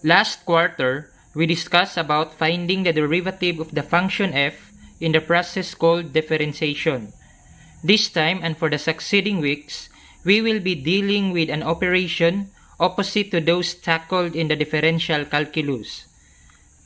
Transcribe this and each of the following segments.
Last quarter, we discussed about finding the derivative of the function f in the process called differentiation. This time and for the succeeding weeks, we will be dealing with an operation opposite to those tackled in the differential calculus.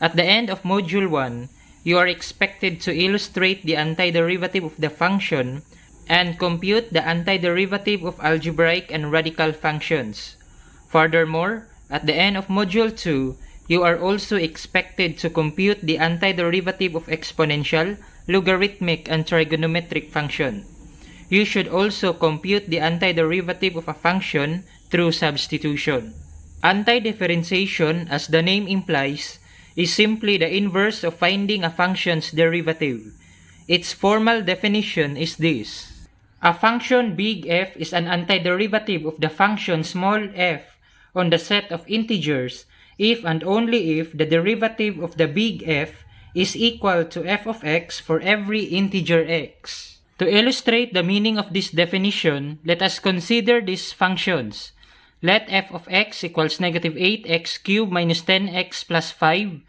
At the end of Module 1, you are expected to illustrate the antiderivative of the function and compute the antiderivative of algebraic and radical functions. Furthermore, at the end of Module 2, you are also expected to compute the antiderivative of exponential, logarithmic, and trigonometric function. You should also compute the antiderivative of a function through substitution. Antidifferentiation, as the name implies, is simply the inverse of finding a function's derivative. Its formal definition is this. A function big F is an antiderivative of the function small f on the set of integers if and only if the derivative of the big F is equal to f of x for every integer x. To illustrate the meaning of this definition, let us consider these functions. Let f of x equals negative 8x cubed minus 10x plus 5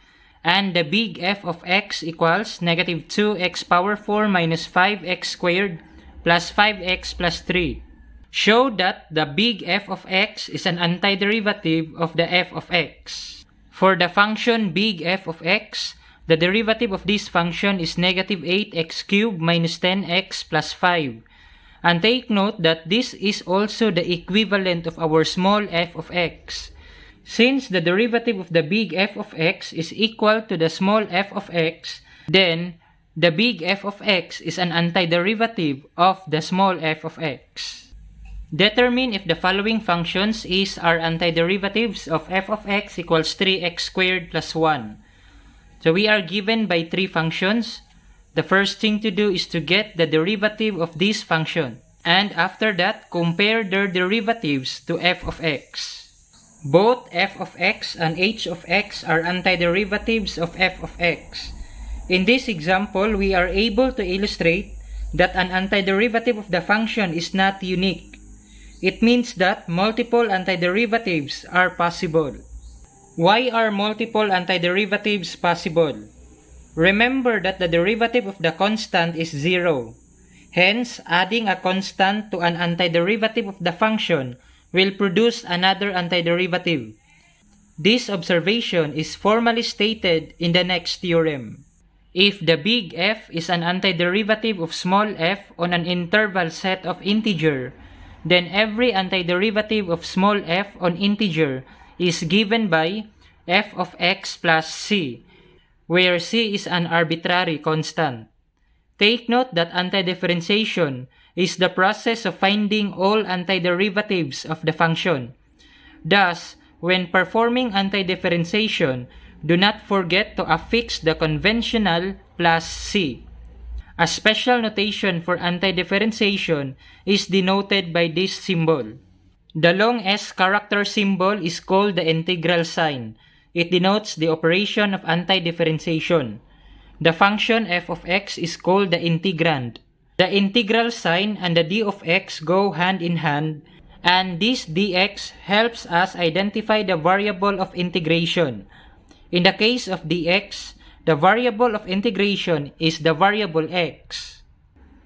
and the big f of x equals negative 2x power 4 minus 5x squared plus 5x plus 3. Show that the big f of x is an antiderivative of the f of x. For the function big f of x, the derivative of this function is negative 8x cubed minus 10x plus 5. And take note that this is also the equivalent of our small f of x. Since the derivative of the big f of x is equal to the small f of x, then the big f of x is an antiderivative of the small f of x. Determine if the following functions are antiderivatives of f of x equals 3x squared plus 1. So we are given by three functions. The first thing to do is to get the derivative of this function. And after that, compare their derivatives to f of x. Both f of x and h of x are antiderivatives of f of x. In this example, we are able to illustrate that an antiderivative of the function is not unique. It means that multiple antiderivatives are possible. Why are multiple antiderivatives possible? Remember that the derivative of the constant is 0. Hence, adding a constant to an antiderivative of the function will produce another antiderivative. This observation is formally stated in the next theorem. If the big F is an antiderivative of small f on an interval set of integer, then every antiderivative of small f on integer is given by f of x plus c, where c is an arbitrary constant. Take note that antidifferentiation is the process of finding all antiderivatives of the function. Thus, when performing antidifferentiation, do not forget to affix the conventional plus c. A special notation for antidifferentiation is denoted by this symbol. The long S character symbol is called the integral sign. It denotes the operation of antidifferentiation. The function f of x is called the integrand. The integral sign and the d of x go hand in hand, and this dx helps us identify the variable of integration. In the case of dx, the variable of integration is the variable x.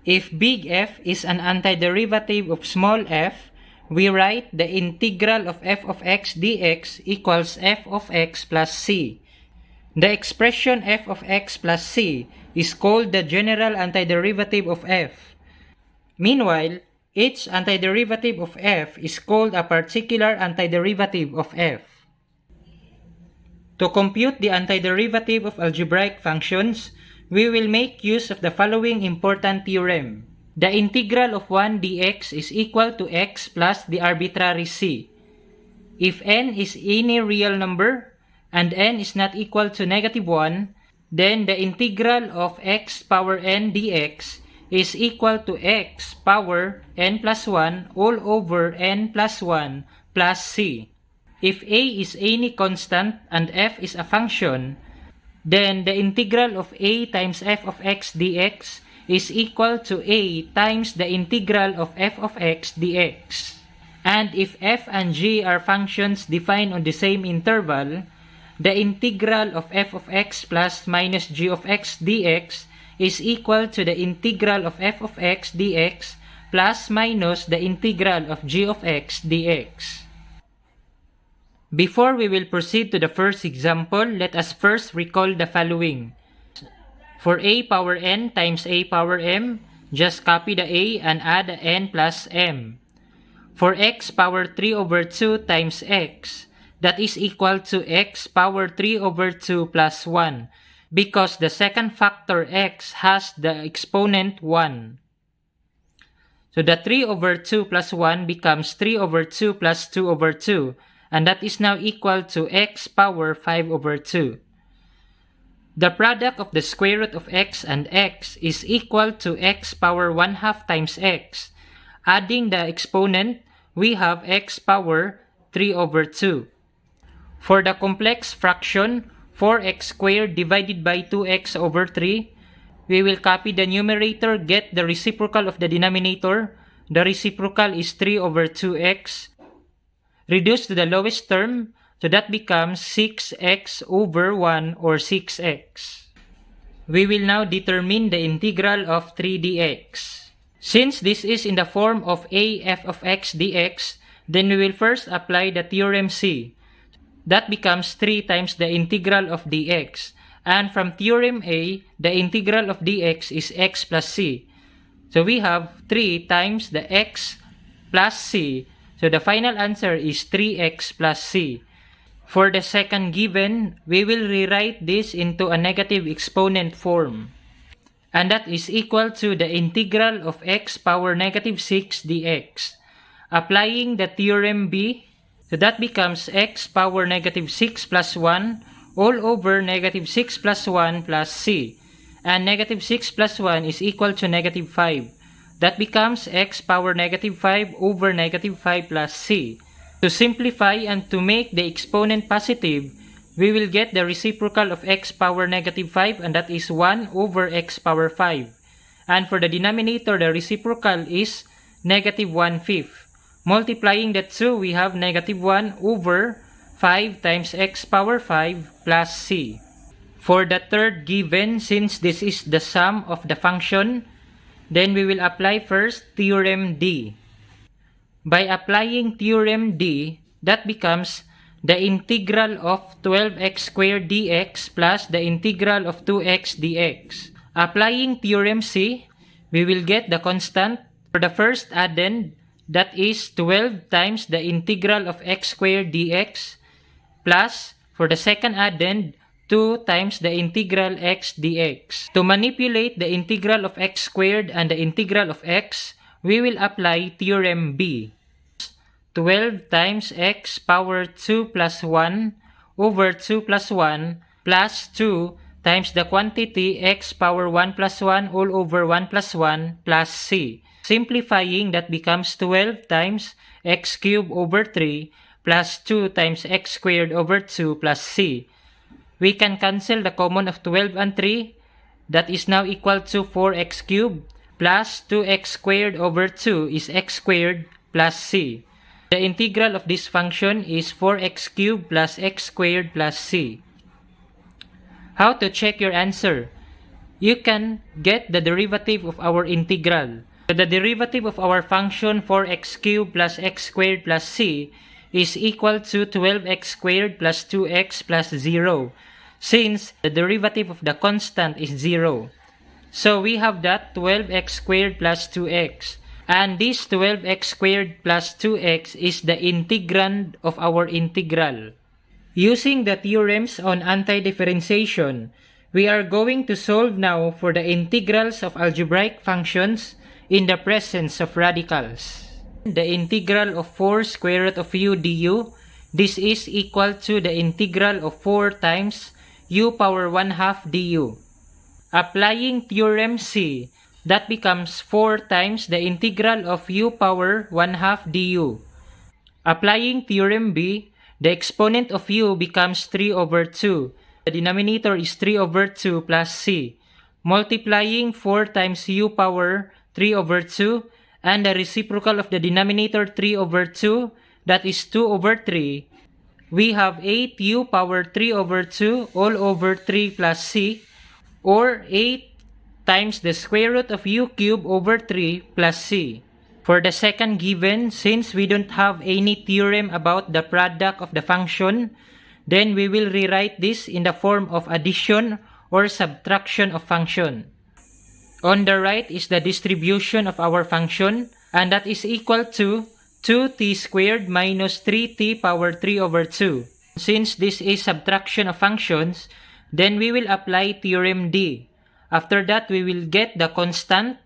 If big F is an antiderivative of small f, we write the integral of f of x dx equals f of x plus c. The expression f of x plus c is called the general antiderivative of f. Meanwhile, each antiderivative of f is called a particular antiderivative of f. To compute the antiderivative of algebraic functions, we will make use of the following important theorem. The integral of 1 dx is equal to x plus the arbitrary c. If n is any real number and n is not equal to negative 1, then the integral of x power n dx is equal to x power n plus 1 all over n plus 1 plus c. If a is any constant and f is a function, then the integral of a times f of x dx is equal to a times the integral of f of x dx. And if f and g are functions defined on the same interval, the integral of f of x plus minus g of x dx is equal to the integral of f of x dx plus minus the integral of g of x dx. Before we will proceed to the first example, let us first recall the following. For a power n times a power m, just copy the a and add the n plus m. For x power 3 over 2 times x, that is equal to x power 3 over 2 plus 1, because the second factor x has the exponent 1. So the 3 over 2 plus 1 becomes 3 over 2 plus 2 over 2, and that is now equal to x power 5 over 2. The product of the square root of x and x is equal to x power 1/2 times x. Adding the exponent, we have x power 3 over 2. For the complex fraction, 4x squared divided by 2x over 3, we will copy the numerator, get the reciprocal of the denominator. The reciprocal is 3 over 2x. Reduce to the lowest term, so that becomes 6x over 1 or 6x. We will now determine the integral of 3 dx. Since this is in the form of a f of x dx, then we will first apply the theorem C. That becomes 3 times the integral of dx. And from theorem A, the integral of dx is x plus c. So we have 3 times the x plus c. So the final answer is 3x plus c. For the second given, we will rewrite this into a negative exponent form. And that is equal to the integral of x power negative 6 dx. Applying the theorem B, so that becomes x power negative 6 plus 1 all over negative 6 plus 1 plus c. And negative 6 plus 1 is equal to negative 5. That becomes x power negative 5 over negative 5 plus c. To simplify and to make the exponent positive, we will get the reciprocal of x power negative 5, and that is 1 over x power 5. And for the denominator, the reciprocal is negative 1/5. Multiplying the 2, we have negative 1 over 5 times x power 5 plus c. For the third given, since this is the sum of the function, then we will apply first theorem D. By applying theorem D, that becomes the integral of 12x squared dx plus the integral of 2x dx. Applying theorem C, we will get the constant for the first addend, that is 12 times the integral of x squared dx, plus for the second addend, 2 times the integral x dx. To manipulate the integral of x squared and the integral of x, we will apply theorem B. 12 times x power 2 plus 1 over 2 plus 1 plus 2 times the quantity x power 1 plus 1 all over 1 plus 1 plus c. Simplifying, that becomes 12 times x cubed over 3 plus 2 times x squared over 2 plus c. We can cancel the common of 12 and 3. That is now equal to 4x cubed plus 2x squared over 2 is x squared plus c. The integral of this function is 4x cubed plus x squared plus c. How to check your answer? You can get the derivative of our integral. The derivative of our function 4x cubed plus x squared plus c is equal to 12x squared plus 2x plus 0, since the derivative of the constant is 0. So we have that 12x squared plus 2x. And this 12x squared plus 2x is the integrand of our integral. Using the theorems on antidifferentiation, we are going to solve now for the integrals of algebraic functions in the presence of radicals. The integral of 4 square root of u du, this is equal to the integral of 4 times u power 1/2 du. Applying theorem C, that becomes 4 times the integral of u power 1/2 du. Applying theorem B, the exponent of u becomes 3 over 2. The denominator is 3 over 2 plus c. Multiplying 4 times u power 3 over 2, and the reciprocal of the denominator 3 over 2, that is 2 over 3. we have 8u power 3 over 2 all over 3 plus c, or 8 times the square root of u cubed over 3 plus c. For the second given, since we don't have any theorem about the product of the function, then we will rewrite this in the form of addition or subtraction of function. On the right is the distribution of our function, and that is equal to 2t squared minus 3t power 3 over 2. Since this is subtraction of functions, then we will apply theorem D. After that, we will get the constant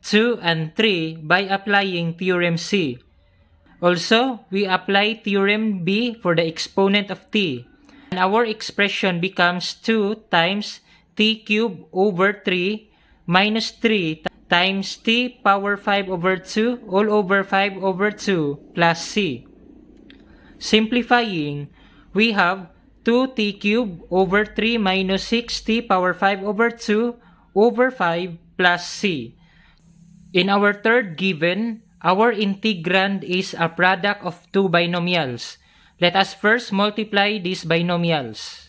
2 and 3 by applying theorem C. Also, we apply theorem B for the exponent of t. And our expression becomes 2 times t cubed over 3 minus 3 times t power 5 over 2 all over 5 over 2 plus c. Simplifying, we have 2t cubed over 3 minus 6t power 5 over 2 over 5 plus c. In our third given, our integrand is a product of two binomials. Let us first multiply these binomials.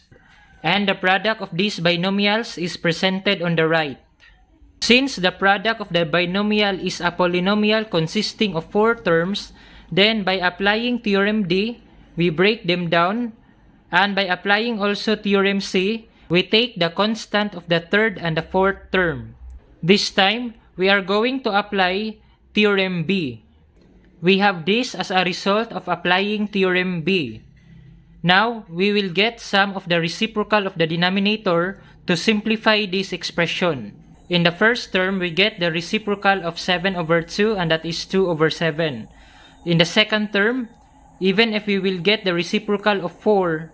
And the product of these binomials is presented on the right. Since the product of the binomial is a polynomial consisting of 4 terms, then by applying theorem D, we break them down, and by applying also theorem C, we take the constant of the third and the fourth term. This time, we are going to apply theorem B. We have this as a result of applying theorem B. Now, we will get sum of the reciprocal of the denominator to simplify this expression. In the first term, we get the reciprocal of 7 over 2, and that is 2 over 7. In the second term, even if we will get the reciprocal of 4,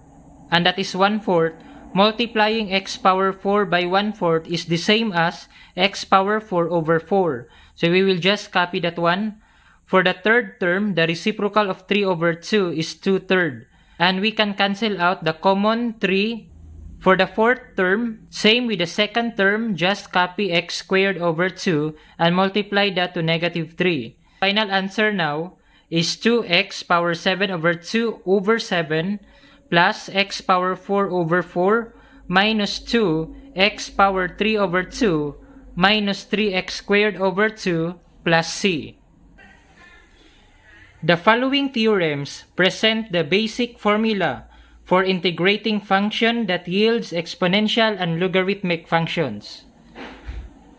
and that is 1/4, multiplying x power 4 by 1/4 is the same as x power 4 over 4. So we will just copy that one. For the third term, the reciprocal of 3 over 2 is 2/3. And we can cancel out the common 3. For the fourth term, same with the second term, just copy x squared over 2 and multiply that to -3. Final answer now is 2x power 7 over 2 over 7 plus x power 4 over 4 minus 2x power 3 over 2 minus 3x squared over 2 plus c. The following theorems present the basic formula for integrating function that yields exponential and logarithmic functions.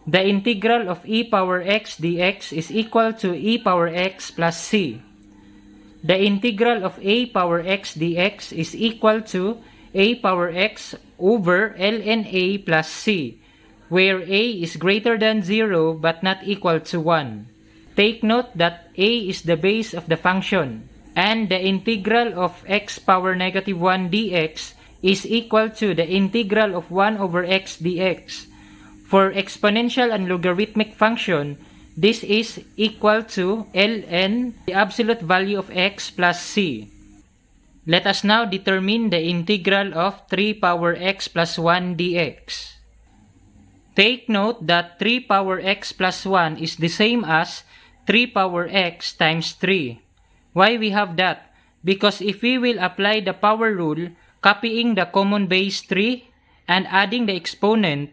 The integral of e power x dx is equal to e power x plus c. The integral of a power x dx is equal to a power x over ln a plus c, where a is greater than 0 but not equal to 1. Take note that a is the base of the function, and the integral of x power -1 dx is equal to the integral of 1 over x dx. For exponential and logarithmic function, this is equal to ln, the absolute value of x plus c. Let us now determine the integral of 3 power x plus 1 dx. Take note that 3 power x plus 1 is the same as 3 power x times 3. Why we have that? Because if we will apply the power rule, copying the common base 3 and adding the exponent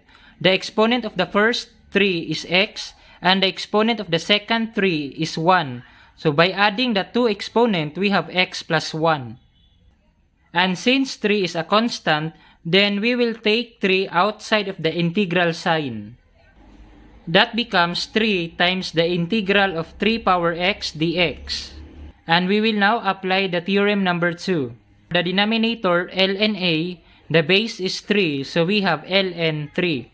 of the first 3 is x, and the exponent of the second 3 is 1. So by adding the two exponents, we have x plus 1. And since 3 is a constant, then we will take 3 outside of the integral sign. That becomes 3 times the integral of 3 power x dx. And we will now apply the theorem number 2. The denominator ln a, the base is 3, so we have ln 3.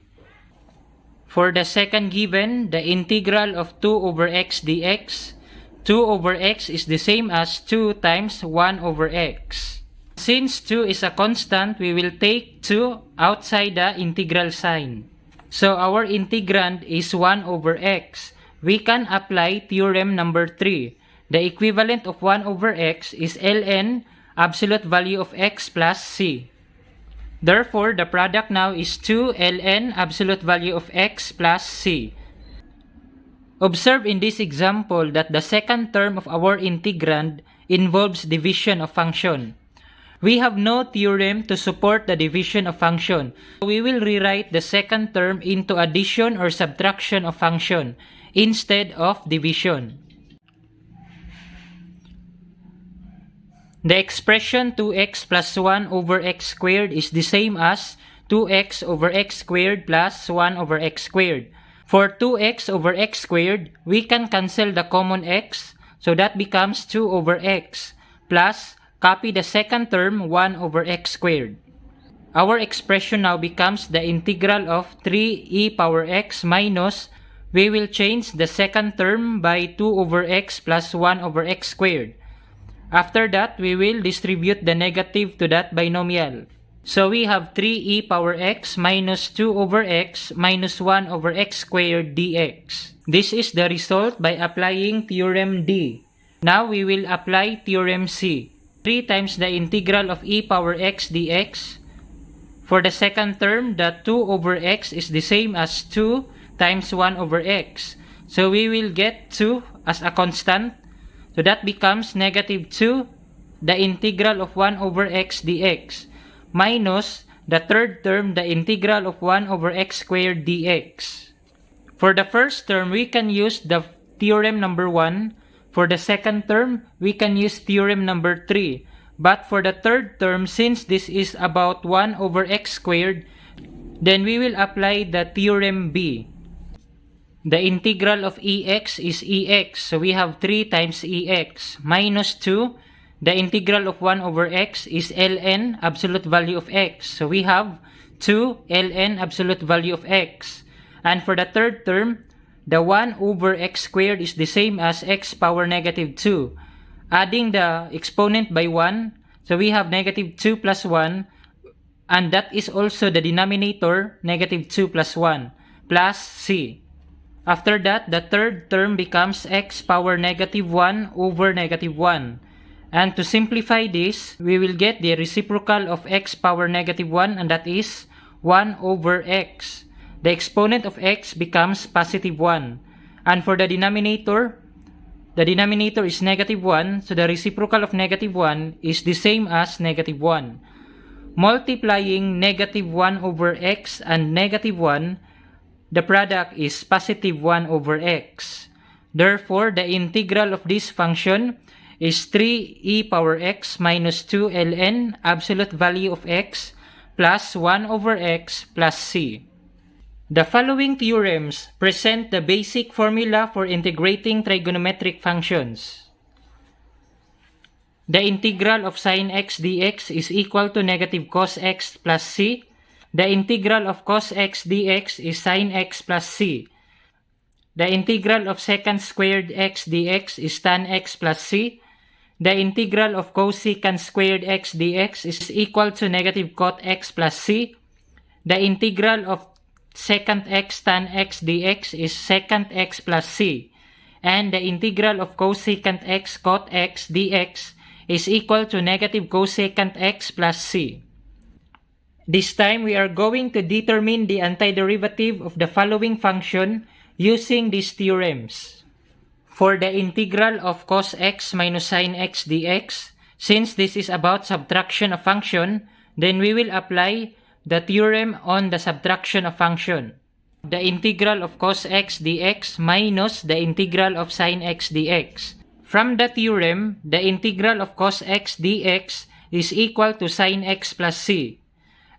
For the second given, the integral of 2 over x dx, 2 over x is the same as 2 times 1 over x. Since 2 is a constant, we will take 2 outside the integral sign. So our integrand is 1 over x. We can apply theorem number 3. The equivalent of 1 over x is ln absolute value of x plus c. Therefore, the product now is 2 ln absolute value of x plus c. Observe in this example that the second term of our integrand involves division of function. We have no theorem to support the division of function. We will rewrite the second term into addition or subtraction of function instead of division. The expression 2x plus 1 over x squared is the same as 2x over x squared plus 1 over x squared. For 2x over x squared, we can cancel the common x, so that becomes 2 over x, plus copy the second term 1 over x squared. Our expression now becomes the integral of 3e power x minus, we will change the second term by 2 over x plus 1 over x squared. After that, we will distribute the negative to that binomial. So we have 3e power x minus 2 over x minus 1 over x squared dx. This is the result by applying theorem D. Now we will apply theorem C. 3 times the integral of e power x dx. For the second term, the 2 over x is the same as 2 times 1 over x. So we will get 2 as a constant. So that becomes negative 2, the integral of 1 over x dx, minus the third term, the integral of 1 over x squared dx. For the first term, we can use the theorem number 1. For the second term, we can use theorem number 3. But for the third term, since this is about 1 over x squared, then we will apply the theorem B. The integral of ex is ex, so we have 3 times ex, minus 2. The integral of 1 over x is ln, absolute value of x, so we have 2 ln, absolute value of x. And for the third term, the 1 over x squared is the same as x power negative 2. Adding the exponent by 1, so we have negative 2 plus 1, and that is also the denominator, negative 2 plus 1, plus c. After that, the third term becomes x power negative 1 over negative 1. And to simplify this, we will get the reciprocal of x power negative 1, and that is 1 over x. The exponent of x becomes positive 1. And for the denominator is negative 1, so the reciprocal of negative 1 is the same as negative 1. Multiplying negative 1 over x and negative 1, the product is positive 1 over x. Therefore, the integral of this function is 3e power x minus 2 ln, absolute value of x, plus 1 over x plus c. The following theorems present the basic formula for integrating trigonometric functions. The integral of sin x dx is equal to negative cos x plus c. The integral of cos x dx is sin x plus c. The integral of secant squared x dx is tan x plus c. The integral of cosecant squared x dx is equal to negative cot x plus c. The integral of secant x tan x dx is secant x plus c. And the integral of cosecant x cot x dx is equal to negative cosecant x plus c. This time, we are going to determine the antiderivative of the following function using these theorems. For the integral of cos x minus sin x dx, since this is about subtraction of function, then we will apply the theorem on the subtraction of function. The integral of cos x dx minus the integral of sin x dx. From the theorem, the integral of cos x dx is equal to sin x plus c.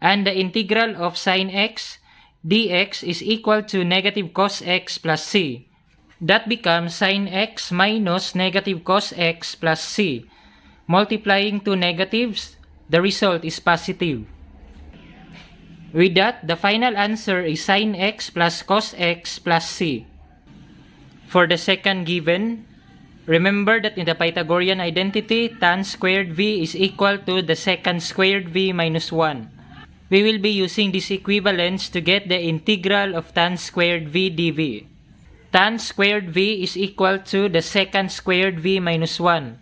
And the integral of sin x dx is equal to negative cos x plus c. That becomes sin x minus negative cos x plus c. Multiplying two negatives, the result is positive. With that, the final answer is sin x plus cos x plus c. For the second given, remember that in the Pythagorean identity, tan squared v is equal to the secant squared v minus 1. We will be using this equivalence to get the integral of tan squared v dv. Tan squared v is equal to the secant squared v minus 1.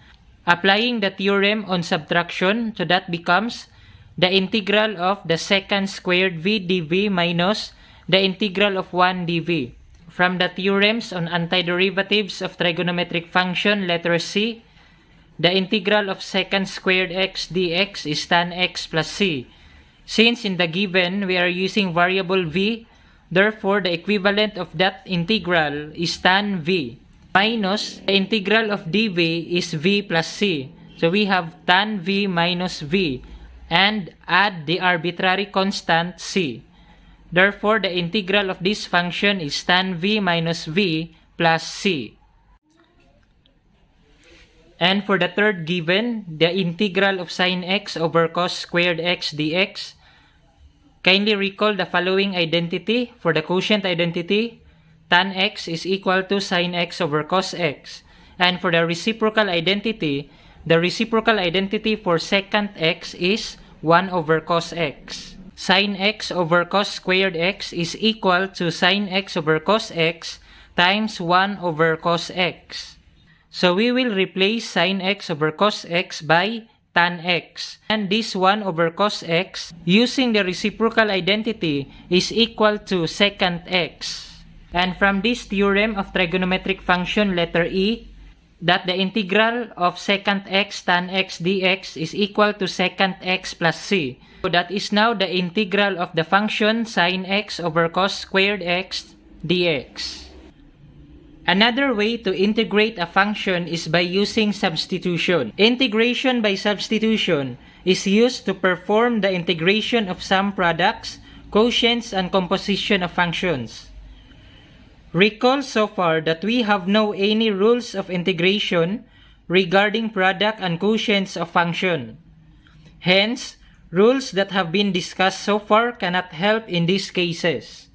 Applying the theorem on subtraction, so that becomes the integral of the secant squared v dv minus the integral of 1 dv. From the theorems on antiderivatives of trigonometric function, letter C, the integral of secant squared x dx is tan x plus c. Since in the given we are using variable v, therefore the equivalent of that integral is tan v minus the integral of dv is v plus c. So we have tan v minus v and add the arbitrary constant c. Therefore the integral of this function is tan v minus v plus c. And for the third given, the integral of sin x over cos squared x dx, kindly recall the following identity. For the quotient identity, tan x is equal to sin x over cos x. And for the reciprocal identity for secant x is 1 over cos x. Sin x over cos squared x is equal to sin x over cos x times 1 over cos x. So we will replace sin x over cos x by tan x. And this 1 over cos x using the reciprocal identity is equal to secant x. And from this theorem of trigonometric function letter E, that the integral of secant x tan x dx is equal to secant x plus c. So that is now the integral of the function sin x over cos squared x dx. Another way to integrate a function is by using substitution. Integration by substitution is used to perform the integration of sum products, quotients, and composition of functions. Recall so far that we have no any rules of integration regarding product and quotients of function. Hence, rules that have been discussed so far cannot help in these cases.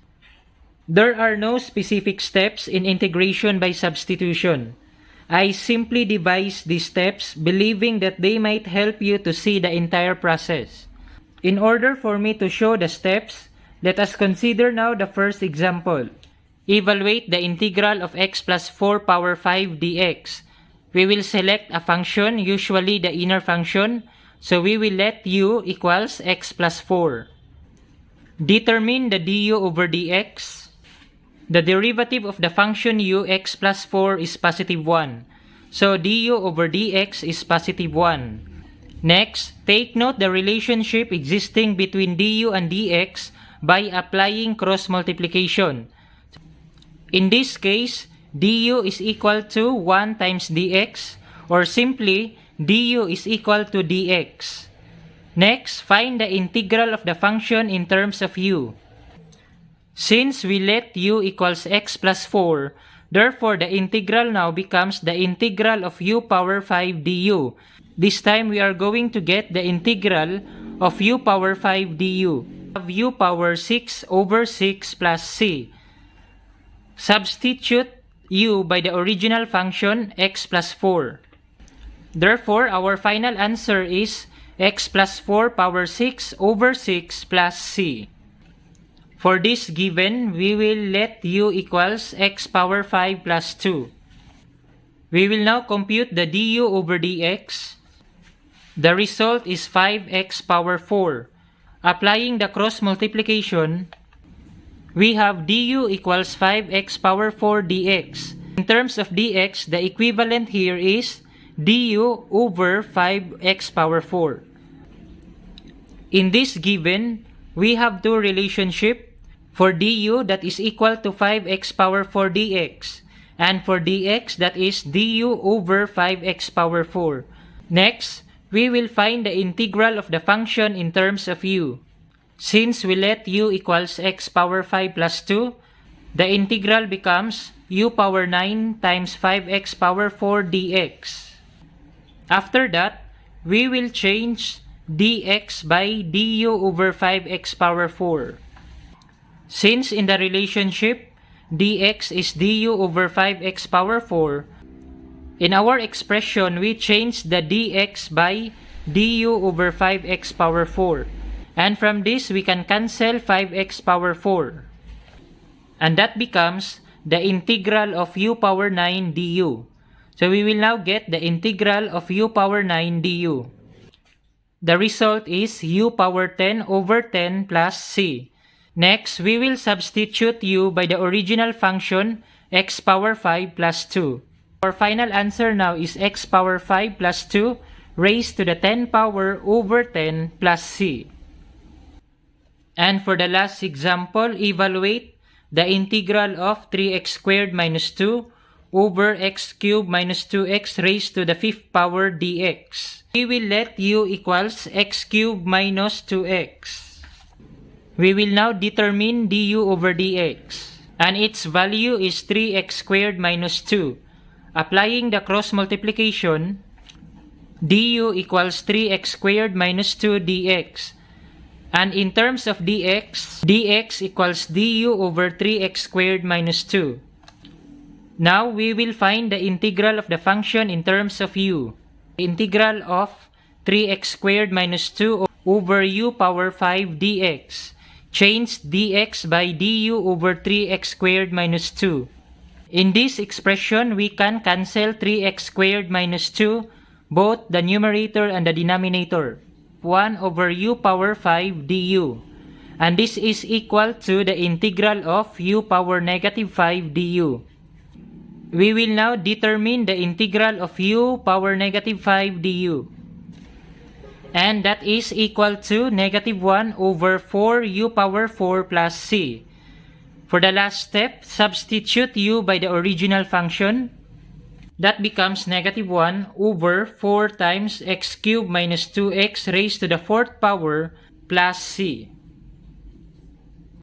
There are no specific steps in integration by substitution. I simply devised these steps believing that they might help you to see the entire process. In order for me to show the steps, let us consider now the first example. Evaluate the integral of x plus 4 power 5 dx. We will select a function, usually the inner function, so we will let u equals x plus 4. Determine the du over dx. The derivative of the function u x plus 4 is positive 1. So du over dx is positive 1. Next, take note the relationship existing between du and dx by applying cross multiplication. In this case, du is equal to 1 times dx, or simply du is equal to dx. Next, find the integral of the function in terms of u. Since we let u equals x plus 4, therefore the integral now becomes the integral of u power 5 du. This time we are going to get the integral of u power 5 du. Of u power 6 over 6 plus c. Substitute u by the original function x plus 4. Therefore, our final answer is x plus 4 power 6 over 6 plus c. For this given, we will let u equals x power 5 plus 2. We will now compute the du over dx. The result is 5x power 4. Applying the cross multiplication, we have du equals 5x power 4 dx. In terms of dx, the equivalent here is du over 5x power 4. In this given, we have two relationships. For du, that is equal to 5x power 4 dx. And for dx, that is du over 5x power 4. Next, we will find the integral of the function in terms of u. Since we let u equals x power 5 plus 2, the integral becomes u power 9 times 5x power 4 dx. After that, we will change dx by du over 5x power 4. Since in the relationship, dx is du over 5x power 4, in our expression, we change the dx by du over 5x power 4. And from this, we can cancel 5x power 4. And that becomes the integral of u power 9 du. So we will now get the integral of u power 9 du. The result is u power 10 over 10 plus c. Next, we will substitute u by the original function x power 5 plus 2. Our final answer now is x power 5 plus 2 raised to the 10 power over 10 plus c. And for the last example, evaluate the integral of 3x squared minus 2 over x cubed minus 2x raised to the 5th power dx. We will let u equals x cubed minus 2x. We will now determine du over dx, and its value is 3x squared minus 2. Applying the cross multiplication, du equals 3x squared minus 2 dx. And in terms of dx equals du over 3x squared minus 2. Now, we will find the integral of the function in terms of u. The integral of 3x squared minus 2 over u power 5 dx. Change dx by du over 3x squared minus 2. In this expression, we can cancel 3x squared minus 2, both the numerator and the denominator. 1 over u power 5 du. And this is equal to the integral of u power negative 5 du. We will now determine the integral of u power negative 5 du. And that is equal to negative 1 over 4 u power 4 plus c. For the last step, substitute u by the original function. That becomes negative 1 over 4 times x cubed minus 2x raised to the 4th power plus c.